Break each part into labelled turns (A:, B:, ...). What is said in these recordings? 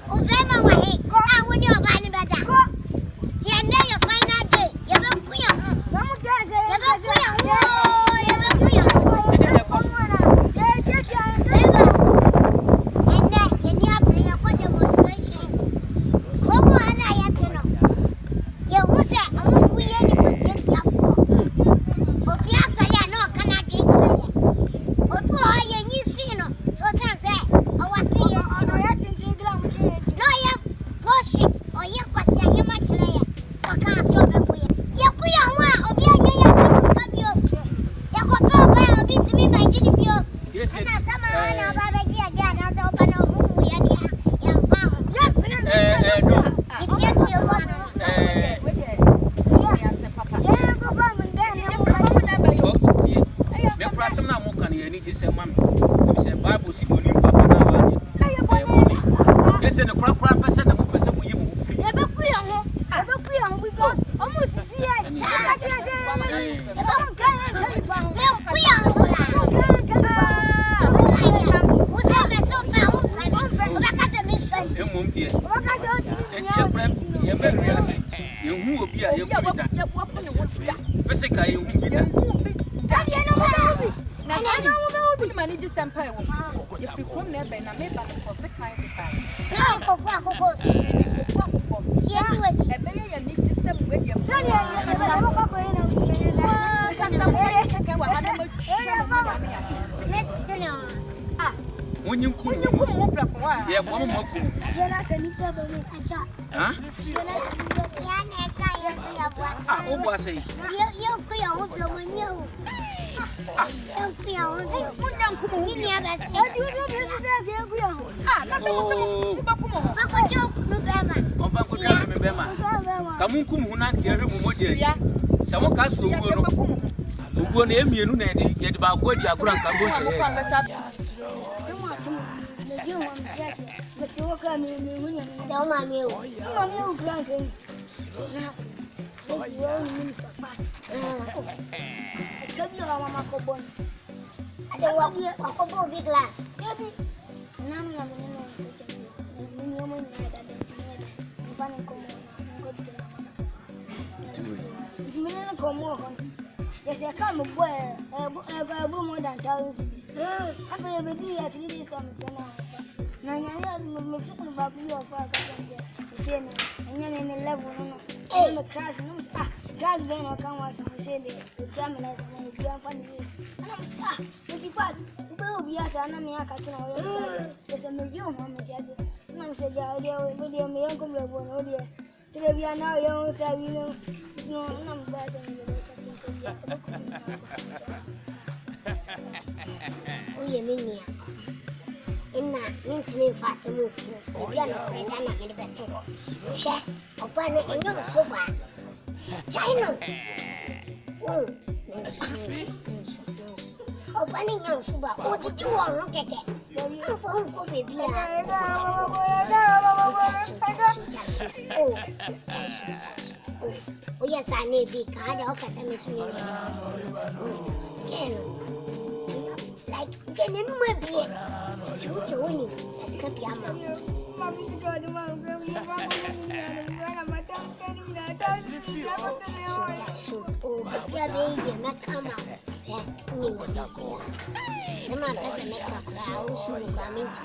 A: Obama wa he. Ah, when you are buying better. Tienda your final day. You don't queer.
B: Vamos que hacer.
A: You don't queer. You don't queer. And then you need to bring a for demonstration. Come on, I have to know. You was it? I'm going to any potential for. Obiasa ya no kana dinchire ya. Opo aye nyi si no. So sense I was see you. No ya bullshit. O ya kwasi anya ma chire ya. O kan si obepo ya. Ya ku ya ho a obi anya ya se mo ka bio. Ya ko pe oba ya obi timi ma gini bio. Na sama na oba be gi ada na so oba na hu ya dia. Ya fa ho. Ya pina na.
C: No.
A: Itie tie wo.
C: Me prasem na mo kan ye ni gise ma me. Say Bible si boni papa na ba ni. Yes na kura pese na mo pese mo yi mo free.
B: Ya be ku ya ho. Ya be ku ya ho because almost see here. Ya be ku kan tell ba.
A: Me ku ya ho la. Wo se me so fa ho. Oba ka se me so.
C: Emom die.
B: Oba ka se o ti.
C: Ye be rease. Ye hu obi a ye ku da. Physical ye hu bi da.
B: Daddy no mo be.
D: Na no mo be manage sampai wo. Ye free from na be na me ba ko se kan be ba.
A: Na akoko. Tie ni we.
D: E be ye ni ji sem we dia.
B: Daddy ya mo ko ko ina.
C: Onyin kum
D: mo pra ko a.
C: ye bo mo kum.
B: Ya na se ni pa ba mo acha.
C: Ha?
A: Ya na ka ya ti ya bua.
C: Ah, o bo asai.
A: Yo ku ya ho blo mo ni o. Yo ku ya ho blo. Ku dan ku mo ni ya ba.
B: Daddy wo be se ke ku ya ho.
D: Ah, na se mo ba ku mo.
A: Ba ko jo no ba ma.
C: On va ko ka me be ma. Kamun kum hu na ke hwe mo mo die. Samo ka so wo no. Ugo na emienu na edi ye di ba ko di agura nka go she.
A: Yo mo mi ya.
B: But you walk me hunya.
A: Da ma mi o.
B: Ma mi o grand thing. Na. Yo ni papa. Kabi wa mama ko bon.
A: Ade wa ko bo big glass.
B: Kabi. Na mi na mi no. Ni mo ni na da da. Ni ba ni ko mo na ko ti na mama. Ni na ko mo ho. Yes, I come boy. More than 1,000 cities. After you be here 3 days time now. Na nya me fit ba ku yo fa ka je. Say no. Nya me level no. Eh me crash no. Crash be no kan wa so say the jam na me bi an fa ni. Ana me say the part. Be obi asa na me aka kina wo yo. Yes me yo mo me jaje. Na me say ja o me yan ko me bo no de. Tire bi na yo sa wi no. No na me ba se me.
A: Oye mini. Ina minti me fa se mo si. Bia no preda na me de beto. Hwe, opa na enyo so ba. China. Opa ni enyo so ba. O ti tu won no keke. An fo ko bebi a. Oh yes, I need big card. Okay, send me some. Like, get in my beard. You winning. Could be a man. Oh, your baby, not come out. Someone doesn't make a crowd. Should come into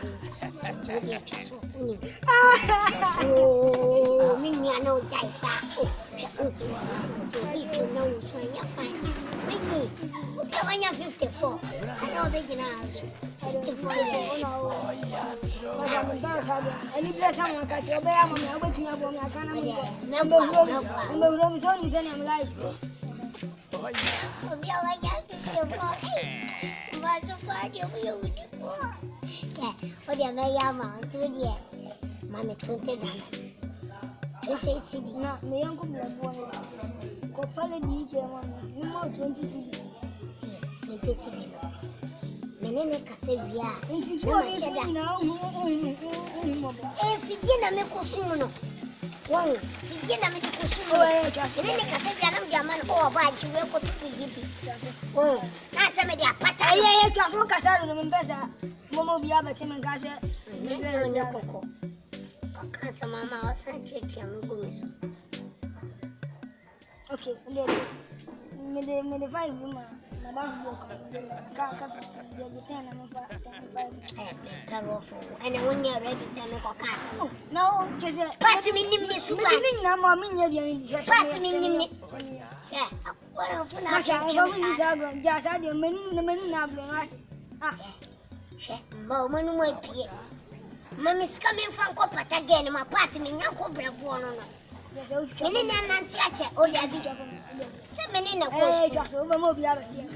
A: me. Oh, Minnie, no, Jaisa. People know so you're fine. Minnie, when you're 54, I know they can ask 54 years.
B: Oh, yes. And if there's someone catch your bear, I'm waiting up on my cannon. I'm like,
A: Mammy 20 cities.
B: Not me, Uncle Black. Copala DJ, you know 20 cities.
A: 20 cities. Menene kasebia.
B: Nti so ni na
A: fidie na me kosumu no. Won, fidie na me kosumu. Menene kasebia na me amana o ba ajiwe ko tu bidi. Oh, na se me dia pata.
B: Ye twa so kasaro no mbesa. Momo bia ba teme ngase.
A: Ne koko. cancer, Mamma, or some church, and go.
B: Okay, me the 5 woman, Madame Walker,
A: and when you're ready, send me a cat.
B: No,
A: Pat me, super. Pat me, yeah. What of an Moment, my peer. Mummy's coming from Coppat again, my party, me, no cobra born. Meaning, I'm not oh, yeah, be 7 in a way, just over mobility.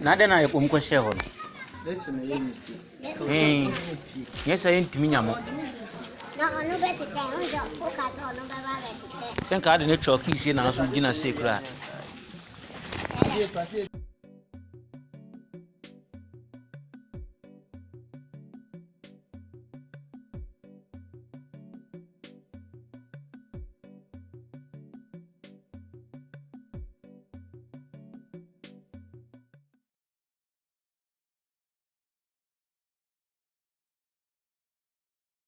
C: Nada I come share. Yes, I ain't me.
A: No, no better than focus on no
C: Send card in a chalky, and I was going to say,